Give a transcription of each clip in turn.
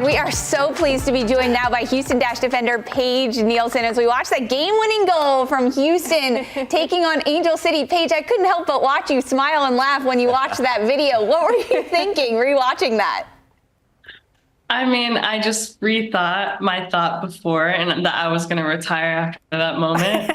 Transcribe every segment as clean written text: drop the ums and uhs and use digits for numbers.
We are so pleased to be joined now by Houston Dash defender Paige Nielsen as we watch that game-winning goal from Houston taking on Angel City. Paige, I couldn't help but watch you smile and laugh when you watched that video. What were you thinking rewatching that? I mean, I just rethought my thought before and that I was going to retire after that moment.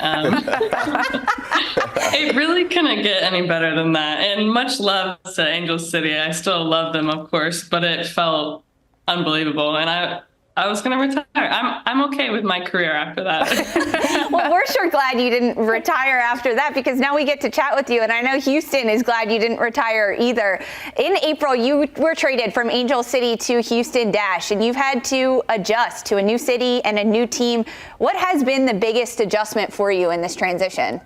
It really couldn't get any better than that. And much love to Angel City. I still love them, of course, but it felt unbelievable. And I was going to retire. I'm okay with my career after that. Well, we're sure glad you didn't retire after that, because now we get to chat with you. And I know Houston is glad you didn't retire either. In April, you were traded from Angel City to Houston Dash, and you've had to adjust to a new city and a new team. What has been the biggest adjustment for you in this transition?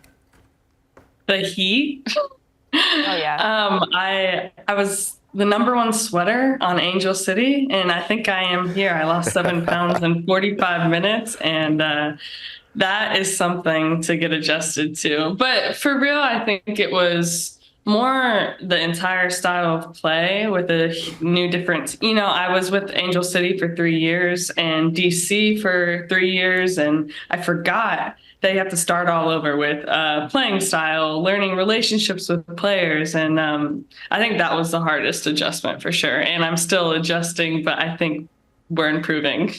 The heat. Oh, yeah. I was the #1 sweater on Angel City, and I think I am here. I lost 7 pounds in 45 minutes, and that is something to get adjusted to. But for real, I think it was more the entire style of play with a new difference. You know, I was with Angel City for 3 years and DC for 3 years, and I forgot that you have to start all over with playing style, learning relationships with players. And I think that was the hardest adjustment for sure. And I'm still adjusting, but I think we're improving.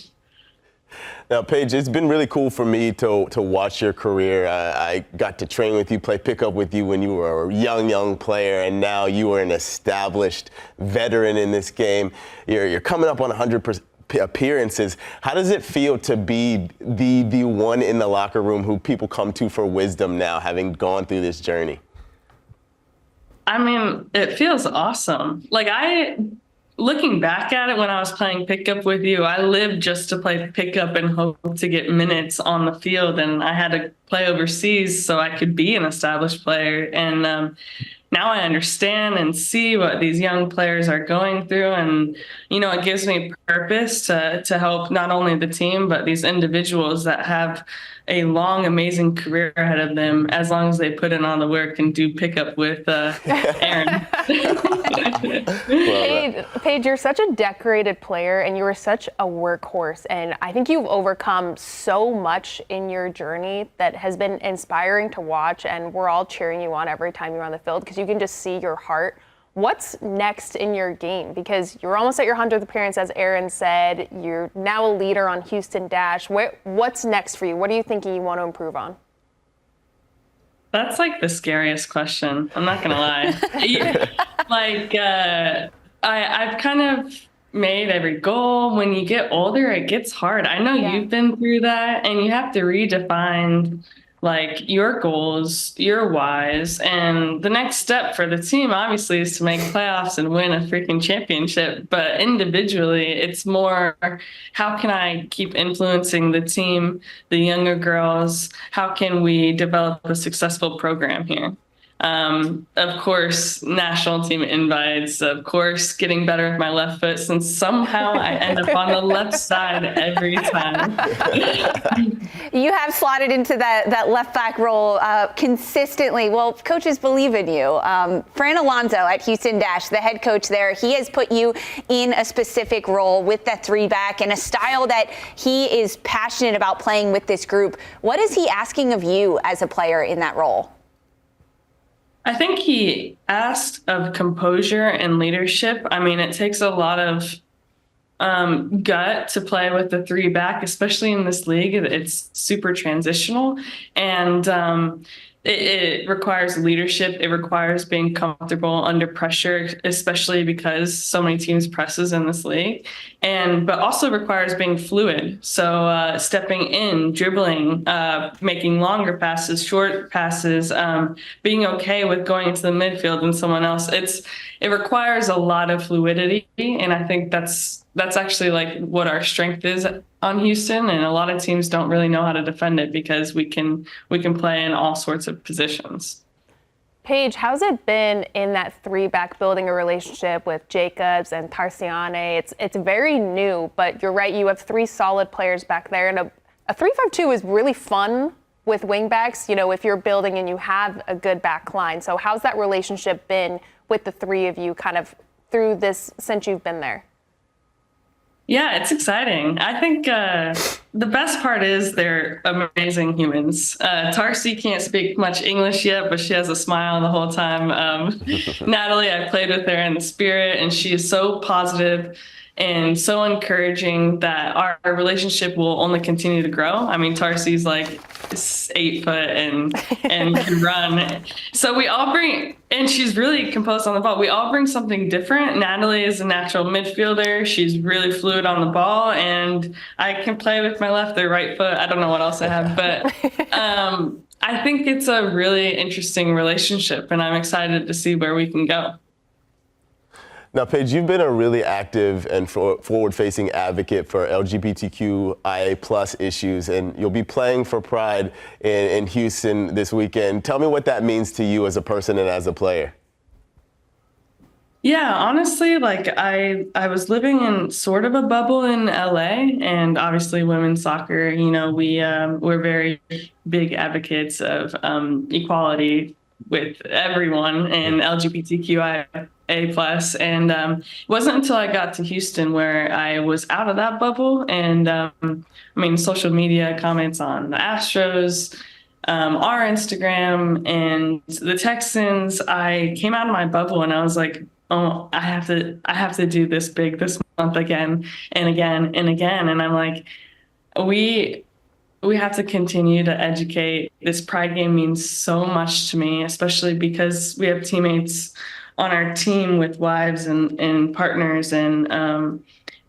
Now, Paige, it's been really cool for me to watch your career. I got to train with you, play pickup with you when you were a young player, and now you are an established veteran in this game. You're coming up on 100% appearances. How does it feel to be the one in the locker room who people come to for wisdom now, having gone through this journey? I mean, it feels awesome. Like, looking back at it, when I was playing pickup with you, I lived just to play pickup and hope to get minutes on the field, and I had to play overseas so I could be an established player. And now I understand and see what these young players are going through, and it gives me purpose to help not only the team but these individuals that have a long, amazing career ahead of them, as long as they put in all the work and do pickup with Aaron. Paige, you're such a decorated player, and you were such a workhorse, and I think you've overcome so much in your journey that has been inspiring to watch, and we're all cheering you on every time you're on the field because you can just see your heart. What's next in your game? Because you're almost at your 100th appearance, as Aaron said. You're now a leader on Houston Dash. What's next for you? What are you thinking you want to improve on? That's like the scariest question. I'm not going to lie. I've kind of made every goal. When you get older, it gets hard. I know you've been through that, and you have to redefine your goals, your whys, and the next step for the team obviously is to make playoffs and win a freaking championship. But individually, it's more, how can I keep influencing the team, the younger girls? How can we develop a successful program here? Of course, national team invites, of course, getting better with my left foot, since somehow I end up on the left side every time. You have slotted into that left back role consistently. Well, coaches believe in you. Fran Alonso at Houston Dash, the head coach there, he has put you in a specific role with that 3-back and a style that he is passionate about playing with this group. What is he asking of you as a player in that role? I think he asked of composure and leadership. I mean, it takes a lot of gut to play with the 3-back, especially in this league. It's super transitional, and it requires leadership. It requires being comfortable under pressure, especially because so many teams presses in this league, but also requires being fluid. So stepping in, dribbling, making longer passes, short passes, being okay with going into the midfield and someone else. It requires a lot of fluidity, and I think that's actually what our strength is on Houston, and a lot of teams don't really know how to defend it because we can play in all sorts of positions. Paige, how's it been in that 3-back, building a relationship with Jacobs and Tarciane? It's very new, but you're right, you have 3 solid players back there, and a 3-5-2 is really fun with wingbacks, if you're building and you have a good back line. So how's that relationship been with the 3 of you kind of through this since you've been there? Yeah, it's exciting. I think the best part is they're amazing humans. Tarsi can't speak much English yet, but she has a smile the whole time. Natalie, I played with her in the spirit, and she is so positive and so encouraging that our relationship will only continue to grow. I mean, Tarsi's like 8 foot and can run. So we all bring, and she's really composed on the ball. We all bring something different. Natalie is a natural midfielder. She's really fluid on the ball, and I can play with my left or right foot. I don't know what else I have, but I think it's a really interesting relationship, and I'm excited to see where we can go. Now, Paige, you've been a really active and forward-facing advocate for LGBTQIA+ issues, and you'll be playing for Pride in Houston this weekend. Tell me what that means to you as a person and as a player. Yeah, honestly, like I was living in sort of a bubble in LA, and obviously women's soccer, you know, we're very big advocates of equality with everyone and LGBTQIA+. And it wasn't until I got to Houston where I was out of that bubble. And I mean, social media comments on the Astros, our Instagram, and the Texans. I came out of my bubble and I was like, oh, I have to do this big this month again and again and again. And I'm like, we have to continue to educate. This Pride game means so much to me, especially because we have teammates on our team with wives and partners, and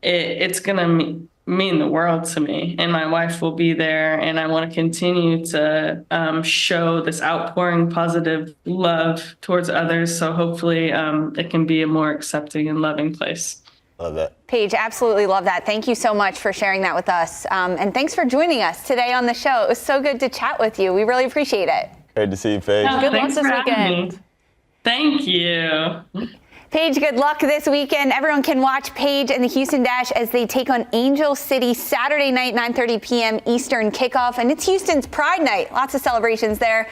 it's going to mean the world to me. And my wife will be there, and I want to continue to show this outpouring positive love towards others. So hopefully it can be a more accepting and loving place. Love that. Paige, absolutely love that. Thank you so much for sharing that with us. And thanks for joining us today on the show. It was so good to chat with you. We really appreciate it. Great to see you, Paige. Oh, Good luck thanks this for having weekend. me. Thank you. Paige, good luck this weekend. Everyone can watch Paige and the Houston Dash as they take on Angel City Saturday night, 9:30 p.m. Eastern kickoff. And it's Houston's Pride Night. Lots of celebrations there.